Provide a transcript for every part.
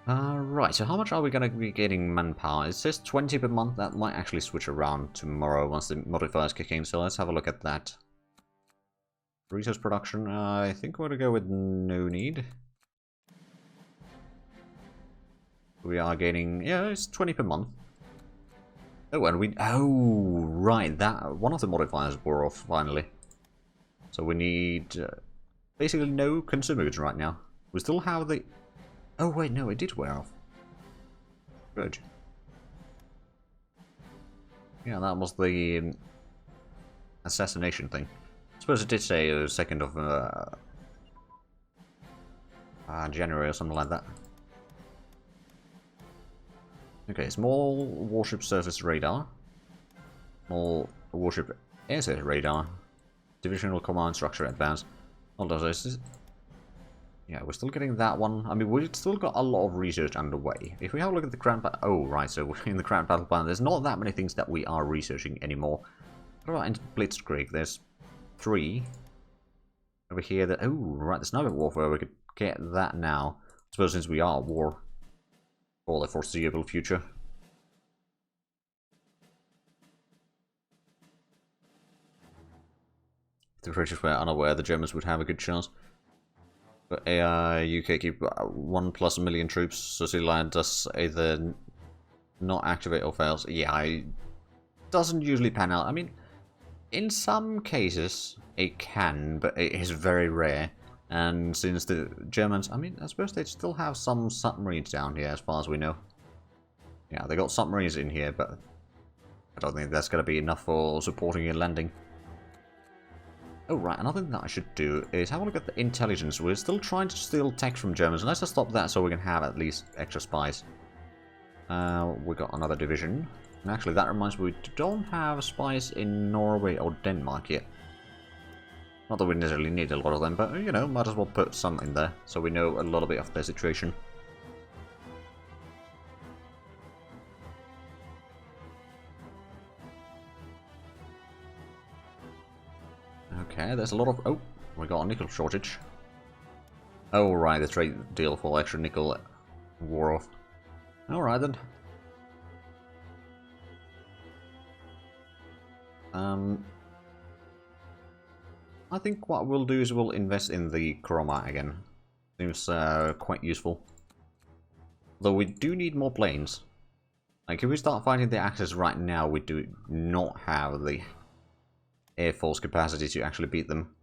Right, so how much are we going to be getting manpower? It says 20 per month. That might actually switch around tomorrow once the modifiers kick in, so let's have a look at that. Resource production, I think we're going to go with no need. We are gaining, yeah, it's 20 per month. Oh, and we, oh, right, that, one of the modifiers wore off, finally. So we need, basically no consumer goods right now. We still have the, oh wait, no, it did wear off. Good. Yeah, that was the assassination thing. I suppose it did say 2nd of January or something like that. Okay, small warship surface radar. Small warship air surface radar. Divisional command structure advanced. All those. Yeah, we're still getting that one. I mean, we've still got a lot of research underway. If we have a look at the Grand Battle... Oh, right, so in the Grand Battle Plan, there's not that many things that we are researching anymore. What about in Blitzkrieg? There's 3. Over here, that... Oh, right, the sniper warfare, we could get that now. I suppose since we are at war for the foreseeable future. If the British were unaware, the Germans would have a good chance. But UK keep 1+ million troops, so Zealand does either not activate or fails. Yeah, it doesn't usually pan out. I mean, in some cases it can, but it is very rare. And since the Germans, I mean, I suppose they still have some submarines down here, as far as we know. Yeah, they got submarines in here, but I don't think that's going to be enough for supporting a landing. Oh, right, another thing that I should do is have a look at the intelligence. We're still trying to steal tech from Germans. Let's just stop that so we can have at least extra spies. We got another division. And actually, that reminds me, we don't have spies in Norway or Denmark yet. Not that we necessarily need a lot of them, but, you know, might as well put some in there, so we know a little bit of their situation. Okay, there's a lot of... Oh, we got a nickel shortage. Oh, right, the trade deal for extra nickel wore off. Alright then. I think what we'll do is we'll invest in the Chroma again. Seems quite useful. Though we do need more planes. Like, if we start fighting the Axis right now, we do not have the Air Force capacity to actually beat them.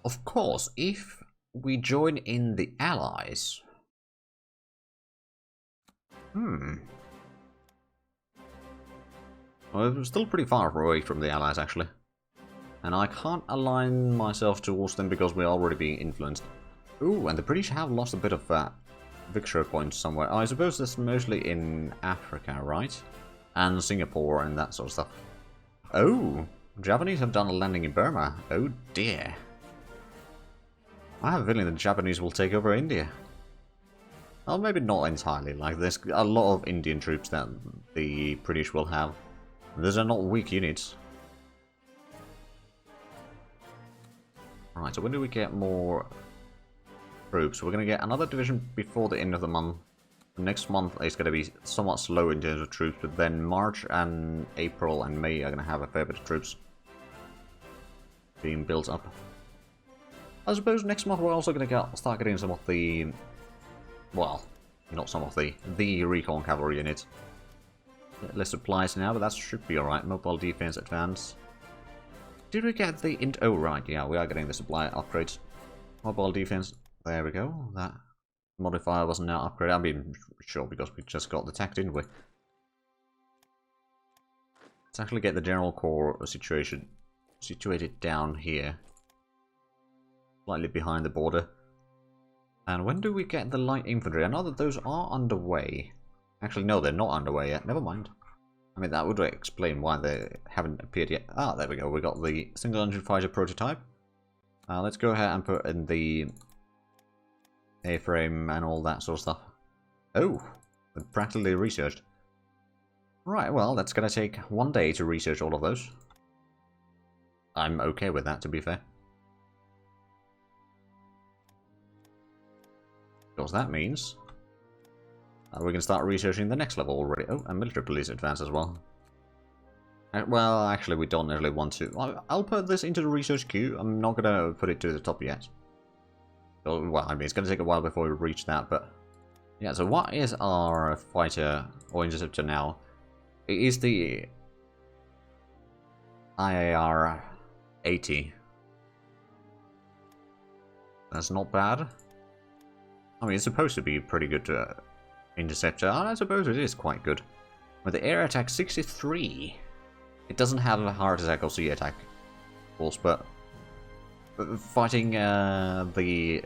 Of course, if we join in the Allies... Well, we're still pretty far away from the Allies, actually. And I can't align myself towards them because we're already being influenced. Ooh, and the British have lost a bit of victory points somewhere. I suppose that's mostly in Africa, right? And Singapore and that sort of stuff. Oh, Japanese have done a landing in Burma. Oh dear. I have a feeling the Japanese will take over India. Well, maybe not entirely. Like, there's a lot of Indian troops that the British will have. Those are not weak units. Alright, so when do we get more troops? We're going to get another division before the end of the month. Next month is going to be somewhat slow in terms of troops, but then March and April and May are going to have a fair bit of troops being built up. I suppose next month we're also going to start getting some of the... Well, not some of the recon cavalry units. Less supplies now, but that should be alright. Mobile defense advance. Did we get the... Oh, right, yeah, we are getting the supply upgrades. Mobile defense, there we go. That modifier wasn't now upgraded. I mean, sure, because we just got the tech, didn't we? Let's actually get the general corps situation situated down here. Slightly behind the border. And when do we get the light infantry? I know that those are underway. Actually, no, they're not underway yet. Never mind. I mean, that would explain why they haven't appeared yet. Ah, there we go. We got the single-engine fighter prototype. Let's go ahead and put in the airframe and all that sort of stuff. Oh, practically researched. Right, well, that's going to take 1 day to research all of those. I'm okay with that, to be fair. Because that means we can start researching the next level already. Oh, and military police advance as well. Well, actually, we don't really want to. I'll put this into the research queue. I'm not going to put it to the top yet. Well, I mean, it's going to take a while before we reach that, but... Yeah, so what is our fighter or interceptor now? It is the IAR-80. That's not bad. I mean, it's supposed to be a pretty good interceptor, and I suppose it is quite good. With the air attack 63, it doesn't have a heart attack or sea attack, of course, but fighting the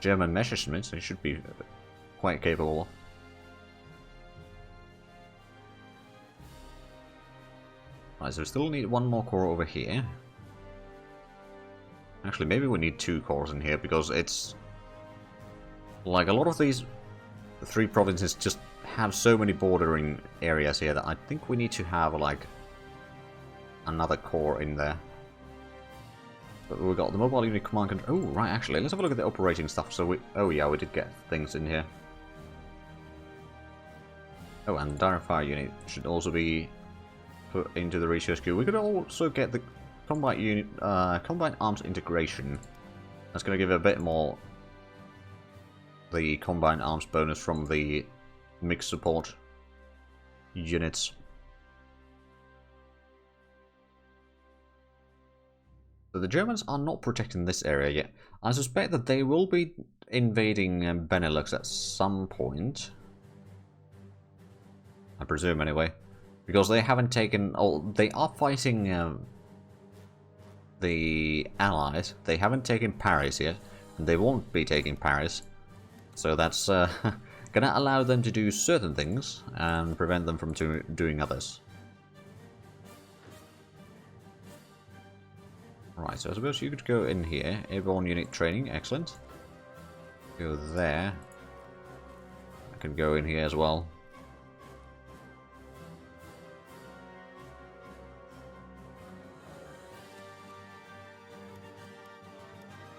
German Messerschmitts, it should be quite capable. Right, so we still need one more core over here. Actually, maybe we need 2 cores in here, because it's... Like, a lot of these 3 provinces just have so many bordering areas here that I think we need to have, like, another core in there. But we've got the mobile unit command control. Oh, right, actually, let's have a look at the operating stuff. So we... Oh, yeah, we did get things in here. Oh, and the direct fire unit should also be put into the research queue. We could also get the combat unit, combat arms integration. That's going to give a bit more the combined arms bonus from the mixed support units. So the Germans are not protecting this area yet. I suspect that they will be invading Benelux at some point. I presume anyway. Because they haven't taken... Oh, they are fighting the Allies. They haven't taken Paris yet. And they won't be taking Paris. So that's gonna allow them to do certain things and prevent them from doing others. Right, so I suppose you could go in here. Airborne unit training, excellent. Go there. I can go in here as well.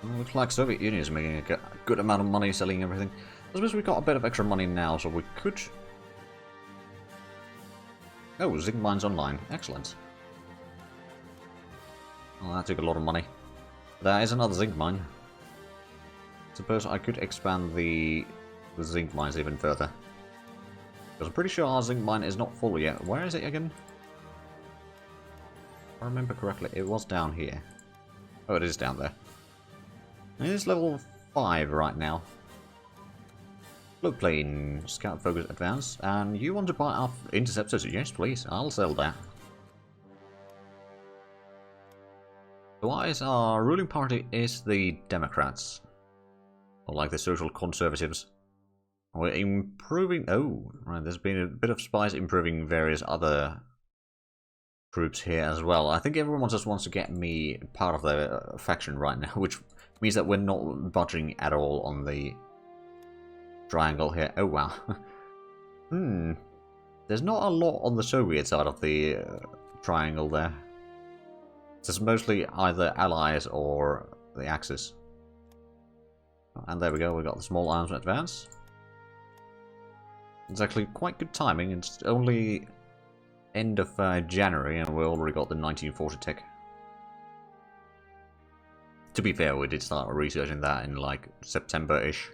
Well, looks like Soviet Union is making a good amount of money selling everything. I suppose we've got a bit of extra money now, so we could... Oh, zinc mines online. Excellent. Well, that took a lot of money. There is another zinc mine. Suppose I could expand the zinc mines even further. Because I'm pretty sure our zinc mine is not full yet. Where is it again? If I remember correctly, it was down here. Oh, it is down there. It is level 5 right now. Floatplane, scout focus advanced, and you want to buy our interceptors? Yes, please, I'll sell that. So why is our ruling party is the Democrats, or like the social conservatives. We're improving. Oh, right. There's been a bit of spies improving various other groups here as well. I think everyone just wants to get me part of the faction right now, which means that we're not budging at all on the triangle here. Oh wow. There's not a lot on the Soviet side of the triangle there. It's mostly either allies or the Axis. And there we go, we got the small arms advance. It's actually quite good timing. It's only end of January and we already got the 1940 tech. To be fair, we did start researching that in like September-ish.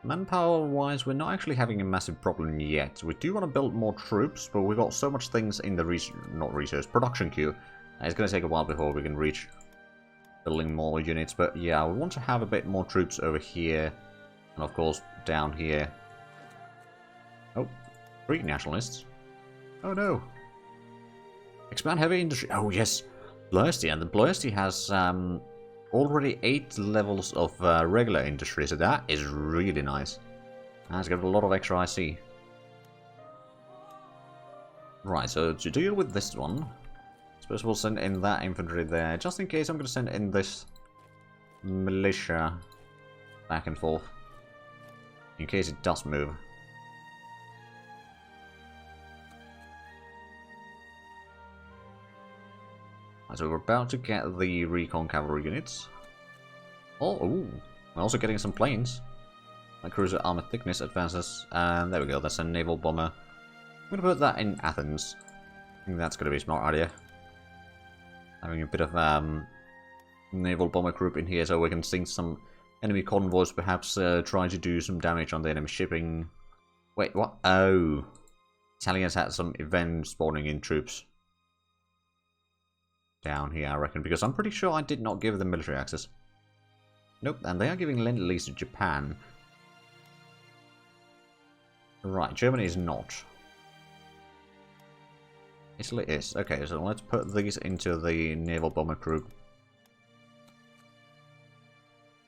Manpower-wise, we're not actually having a massive problem yet. We do want to build more troops, but we've got so much things in the production queue. It's going to take a while before we can reach building more units. But yeah, we want to have a bit more troops over here. And of course, down here. Oh, Greek nationalists. Oh no. Expand heavy industry. Oh yes, Blursti. And the Blursti has already 8 levels of regular industry, so that is really nice. That's got a lot of extra IC. Right, so to deal with this one, I suppose we'll send in that infantry there. Just in case, I'm going to send in this militia back and forth. In case it does move. So we're about to get the recon cavalry units. Oh, ooh. We're also getting some planes. My cruiser armor thickness advances, and there we go, that's a naval bomber. I'm gonna put that in Athens. I think that's gonna be a smart idea. Having a bit of naval bomber group in here so we can sink some enemy convoys, perhaps try to do some damage on the enemy shipping. Wait, what? Oh. Italians had some event spawning in troops. Down here, I reckon, because I'm pretty sure I did not give them military access. Nope, and they are giving Lend-Lease to Japan. Right, Germany is not. Italy is. Okay, so let's put these into the naval bomber group.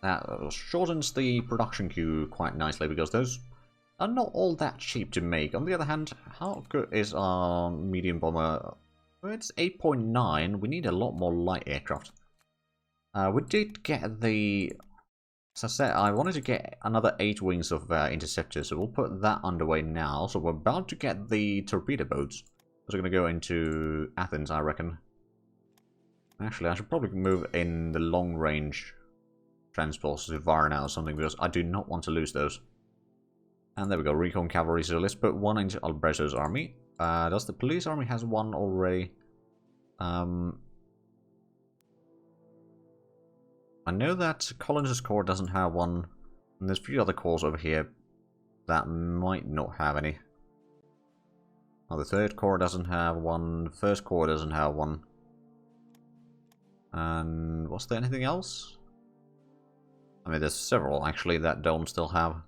That shortens the production queue quite nicely because those are not all that cheap to make. On the other hand, how good is our medium bomber? Well, it's 8.9. We need a lot more light aircraft. We did get the... As I said, I wanted to get another 8 wings of interceptors, so we'll put that underway now. So we're about to get the torpedo boats. Those are going to go into Athens, I reckon. Actually, I should probably move in the long-range transports to Varna or something, because I do not want to lose those. And there we go, recon cavalry. So let's put one into Alberto's army. Does the police army has one already? I know that Collins' corps doesn't have one, and there's a few other corps over here that might not have any. Well, the 3rd corps doesn't have one, the 1st corps doesn't have one. And was there anything else? I mean, there's several actually that don't still have.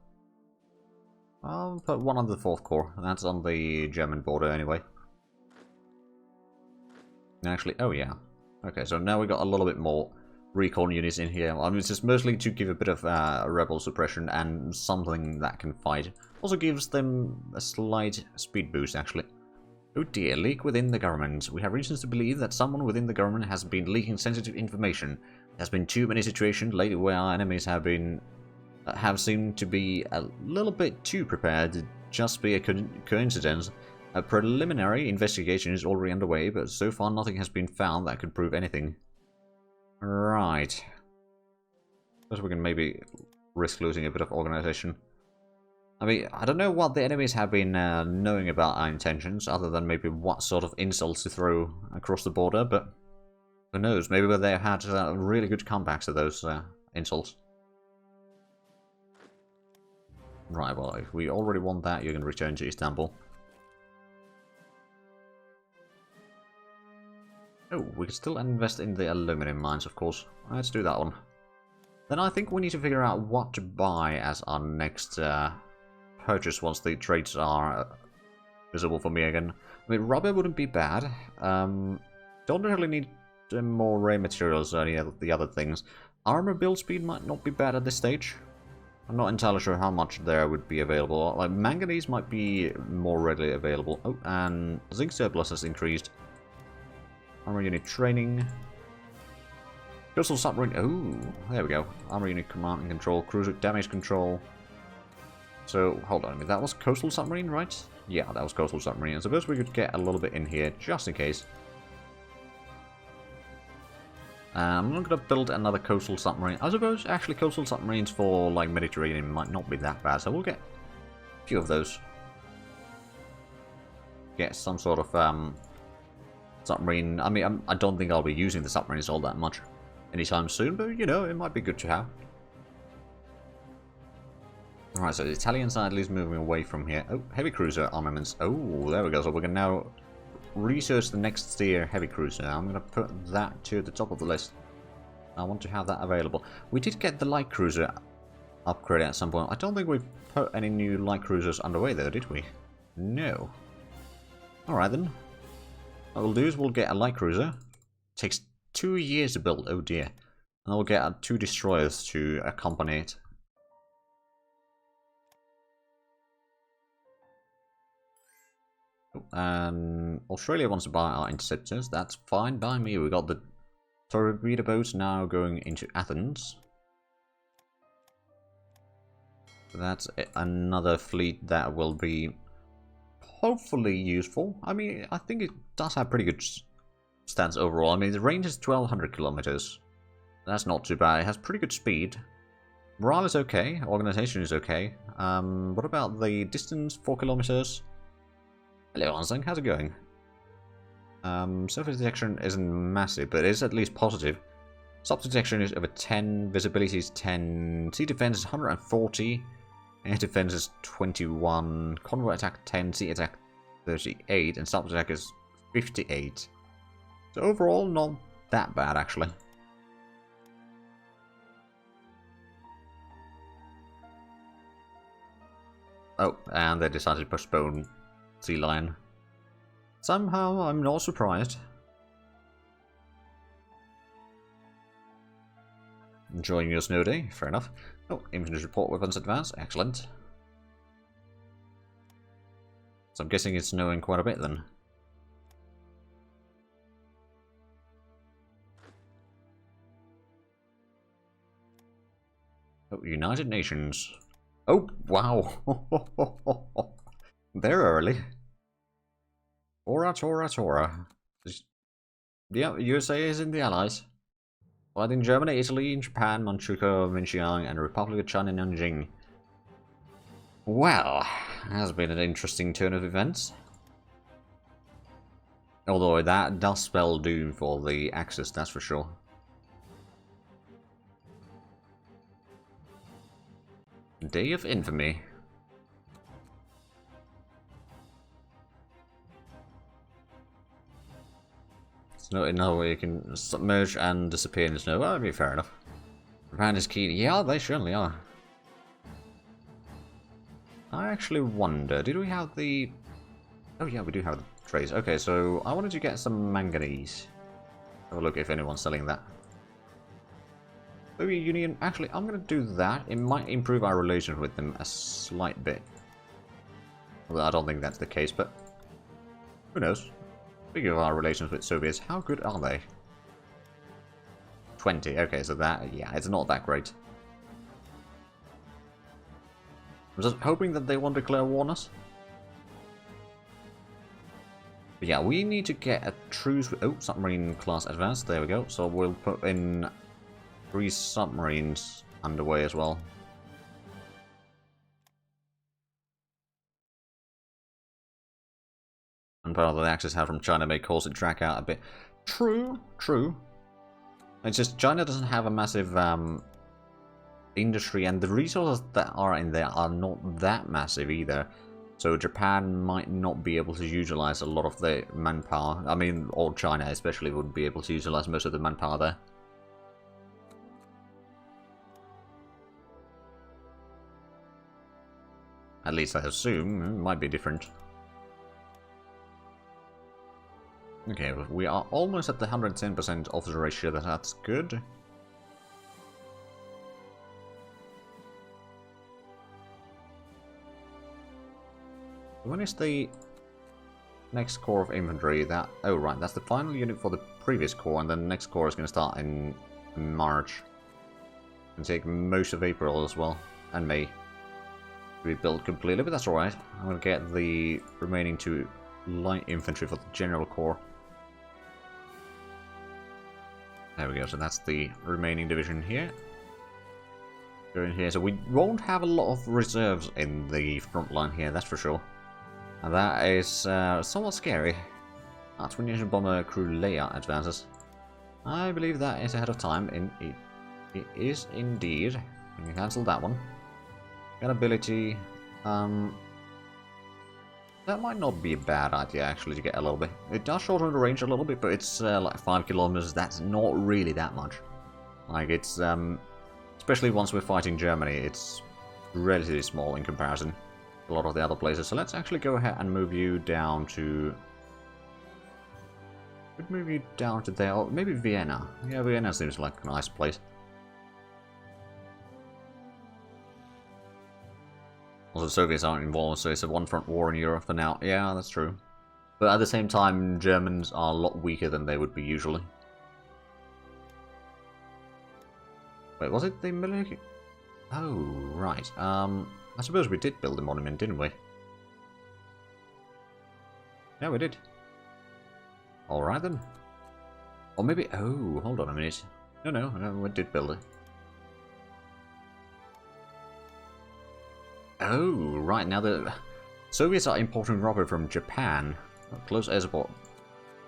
I'll put one on the 4th corps, and that's on the German border anyway. Actually, oh yeah. Okay, so now we got a little bit more recon units in here. I mean, it's just mostly to give a bit of rebel suppression and something that can fight. Also gives them a slight speed boost, actually. Oh dear, leak within the government. We have reasons to believe that someone within the government has been leaking sensitive information. There's been too many situations lately where our enemies have seemed to be a little bit too prepared to just be a coincidence. A preliminary investigation is already underway, but so far nothing has been found that could prove anything. Right. Suppose we can maybe risk losing a bit of organization. I mean, I don't know what the enemies have been knowing about our intentions, other than maybe what sort of insults to throw across the border, but who knows, maybe they had really good comebacks to those insults. Right, well, if we already want that, you can return to Istanbul. Oh, we can still invest in the aluminum mines, of course. Let's do that one. Then I think we need to figure out what to buy as our next purchase once the trades are visible for me again. I mean, rubber wouldn't be bad. Don't really need more rare materials or any of the other things. Armor build speed might not be bad at this stage. I'm not entirely sure how much there would be available. Like, manganese might be more readily available. Oh, and zinc surplus has increased. Armor unit training. Coastal submarine. Oh, there we go. Armor unit command and control. Cruiser damage control. So, hold on a minute. That was coastal submarine, right? Yeah, that was coastal submarine. I suppose we could get a little bit in here, just in case. I'm not going to build another coastal submarine. I suppose, actually, coastal submarines for, like, Mediterranean might not be that bad. So we'll get a few of those. Get some sort of, submarine. I mean, I don't think I'll be using the submarines all that much anytime soon, but, you know, it might be good to have. Alright, so the Italian side is moving away from here. Oh, heavy cruiser armaments. Oh, there we go. So we can now research the next tier heavy cruiser. I'm going to put that to the top of the list. I want to have that available. We did get the light cruiser upgrade at some point. I don't think we've put any new light cruisers underway though, did we? No. Alright then. What we'll do is we'll get a light cruiser. Takes 2 years to build, oh dear. And we'll get 2 destroyers to accompany it. And Australia wants to buy our interceptors. That's fine by me. We got the torpedo boats now going into Athens. So that's another fleet that will be hopefully useful. I mean, I think it does have pretty good stats overall. I mean, the range is 1,200 kilometers. That's not too bad. It has pretty good speed. Morale is okay. Organization is okay. What about the distance? 4 kilometers. Hello, Ansling. How's it going? Surface detection isn't massive, but it is at least positive. Sub detection is over 10. Visibility is 10. Sea defense is 140. Air defense is 21. Convoy attack 10. Sea attack 38. And sub attack is 58. So overall, not that bad, actually. Oh, and they decided to postpone Sea Lion. Somehow, I'm not surprised. Enjoying your snow day? Fair enough. Oh, infantry report weapons advance. Excellent. So I'm guessing it's snowing quite a bit then. Oh, United Nations. Oh, wow. They're early. Tora. Yeah, USA is in the Allies. Fighting Germany, Italy, Japan, Manchukuo, Minxiang, and the Republic of China, Nanjing. Well, has been an interesting turn of events. Although that does spell doom for the Axis, that's for sure. Day of Infamy. There's no another way you can submerge and disappear in the snow. Well, that'd be fair enough. Japan is keen. Yeah, they certainly are. I actually wonder, did we have the... Oh yeah, we do have the trays. Okay, so I wanted to get some manganese. Have a look if anyone's selling that. Maybe Union... Actually, I'm going to do that. It might improve our relations with them a slight bit. Although I don't think that's the case, but... Who knows? Speaking of our relations with Soviets, how good are they? 20. Okay, so that... Yeah, it's not that great. I'm just hoping that they won't declare war on us. But yeah, we need to get a truce with... Oh, submarine class advanced. There we go. So we'll put in 3 submarines underway as well. And part of the access have from China may cause it drag out a bit. True. It's just China doesn't have a massive industry, and the resources that are in there are not that massive either. So Japan might not be able to utilize a lot of the manpower. I mean, or China especially wouldn't be able to utilize most of the manpower there. At least I assume. It might be different. Okay, we are almost at the 110% officer ratio. That's good. When is the next corps of infantry? That... Oh, right, that's the final unit for the previous corps, and then the next corps is going to start in March. And take most of April as well, and May. Rebuild completely, but that's alright. I'm going to get the remaining 2 light infantry for the general corps. There we go, so that's the remaining division here. Go in here, so we won't have a lot of reserves in the front line here, that's for sure. And that is somewhat scary. Twin engine bomber crew Leia advances. I believe that is ahead of time. It is indeed. We can cancel that one. Got ability. That might not be a bad idea actually to get a little bit. It does shorten the range a little bit, but it's like 5 kilometers. That's not really that much. Like it's especially once we're fighting Germany, it's relatively small in comparison to a lot of the other places. So let's actually go ahead and move you down to... Could move you down to there, or maybe Vienna. Yeah, Vienna seems like a nice place. Also, the Soviets aren't involved, so it's a one-front war in Europe for now. Yeah, that's true. But at the same time, Germans are a lot weaker than they would be usually. Wait, was it the military? Oh, right. I suppose we did build a monument, didn't we? Yeah, we did. Alright then. Or maybe... Oh, hold on a minute. No, we did build it. Oh, right, now the Soviets are importing rubber from Japan. Close air support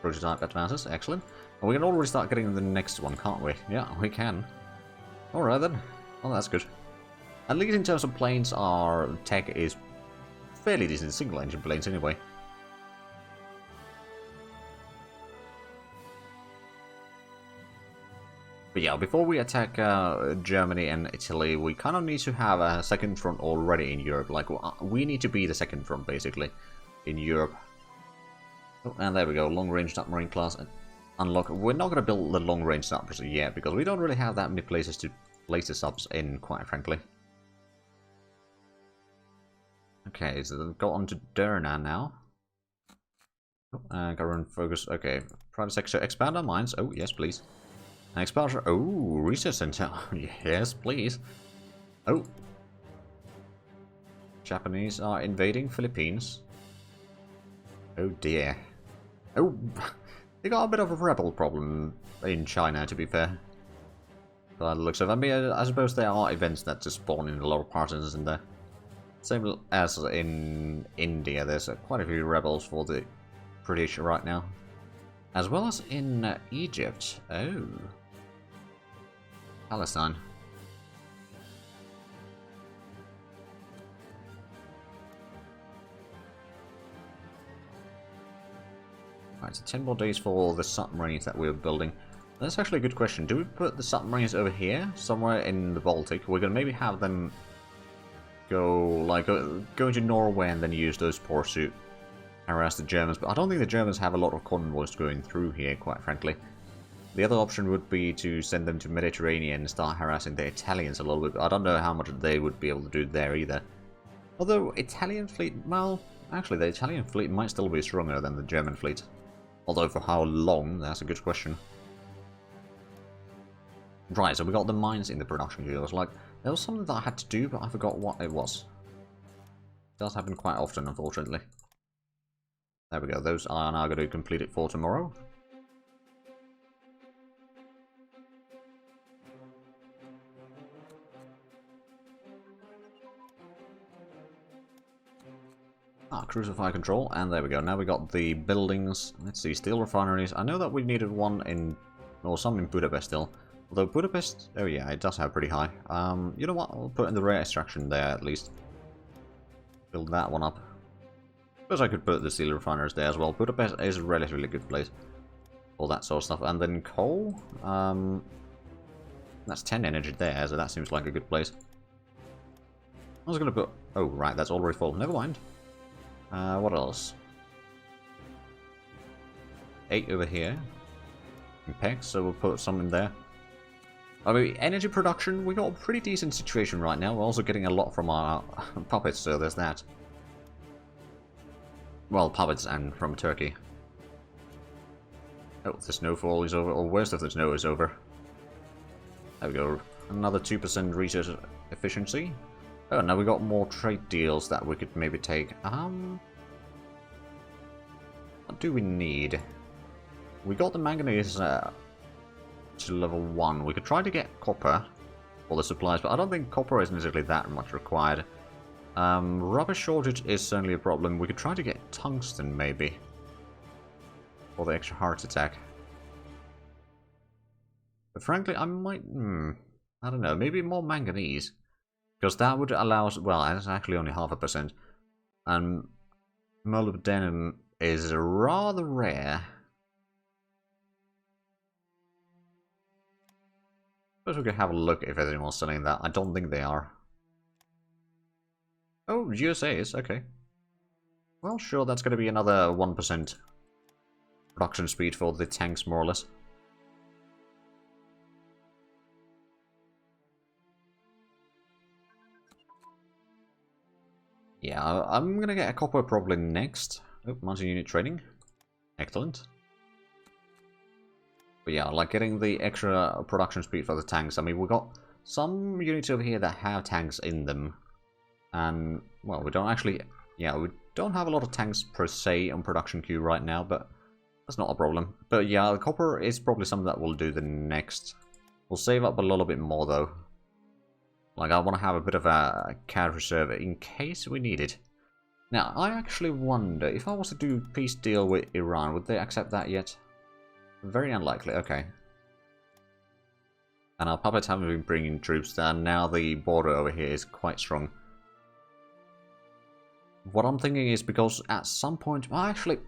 prototype advances, excellent. And we can already start getting the next one, can't we? Yeah, we can. Alright then. Well, that's good. At least in terms of planes, our tech is fairly decent single-engine planes anyway. But yeah, before we attack Germany and Italy, we kind of need to have a second front already in Europe. Like, we need to be the second front, basically, in Europe. Oh, and there we go, long-range submarine class unlock. We're not going to build the long-range subs yet, because we don't really have that many places to place the subs in, quite frankly. Okay, so they've got on to Derna now. Government focus, okay. Private sector, expand our mines. Oh, yes, please. Exposure. Oh, research center. Yes, please. Oh. Japanese are invading Philippines. Oh dear. Oh, they got a bit of a rebel problem in China, to be fair. By the looks of it. I mean, I suppose there are events that just spawn in a lot of partisans in there. Same as in India, there's quite a few rebels for the British right now. As well as in Egypt. Oh. Palestine. Right, so 10 more days for the submarines that we're building. That's actually a good question. Do we put the submarines over here, somewhere in the Baltic? We're gonna maybe have them go into Norway and then use those ports to harass the Germans. But I don't think the Germans have a lot of convoys going through here, quite frankly. The other option would be to send them to Mediterranean and start harassing the Italians a little bit. But I don't know how much they would be able to do there either. Although, Italian fleet, well, actually the Italian fleet might still be stronger than the German fleet. Although for how long, that's a good question. Right, so we got the mines in the production queue. It was like, there was something that I had to do, but I forgot what it was. It does happen quite often, unfortunately. There we go, those are now going to complete it for tomorrow. Crucify control, and there we go. Now we got the buildings. Let's see, steel refineries. I know that we needed one in, or some in Budapest still. Although Budapest, oh yeah, it does have pretty high. You know what? I'll put in the rare extraction there at least. Build that one up. Suppose I could put the steel refineries there as well. Budapest is a relatively good place. All that sort of stuff. And then coal. That's 10 energy there, so that seems like a good place. I was gonna put. Oh right, that's already full. Never mind. What else? 8 over here. Impex, so we'll put some in there. I mean, energy production, we got a pretty decent situation right now. We're also getting a lot from our puppets, so there's that. Well, puppets and from Turkey. Oh, the snowfall is over, or worst of the snow is over. There we go. Another 2% research efficiency. Oh, now we got more trade deals that we could maybe take. What do we need? We got the manganese to level 1. We could try to get copper for the supplies, but I don't think copper is necessarily that much required. Rubber shortage is certainly a problem. We could try to get tungsten, maybe, for the extra heart attack. But frankly, I might... I don't know, maybe more manganese. Because that would allow us... Well, it's actually only 0.5%. And molybdenum is rather rare. Suppose we could have a look if anyone's selling that. I don't think they are. Oh, USA is, okay. Well, sure, that's going to be another 1% production speed for the tanks, more or less. Yeah, I'm going to get a copper probably next. Oh, multi-unit training. Excellent. But yeah, like getting the extra production speed for the tanks. I mean, we've got some units over here that have tanks in them. And, well, we don't actually... Yeah, we don't have a lot of tanks per se on production queue right now, but that's not a problem. But yeah, the copper is probably something that we'll do the next We'll save up a little bit more, though. Like, I want to have a bit of a cash reserve in case we need it. Now, I actually wonder, if I was to do a peace deal with Iran, would they accept that yet? Very unlikely, okay. And our puppets haven't been bringing troops down, now the border over here is quite strong. What I'm thinking is, because at some point, well, actually,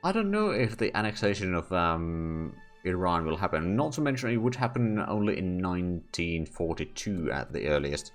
I don't know if the annexation of Iran will happen. Not to mention it would happen only in 1942 at the earliest.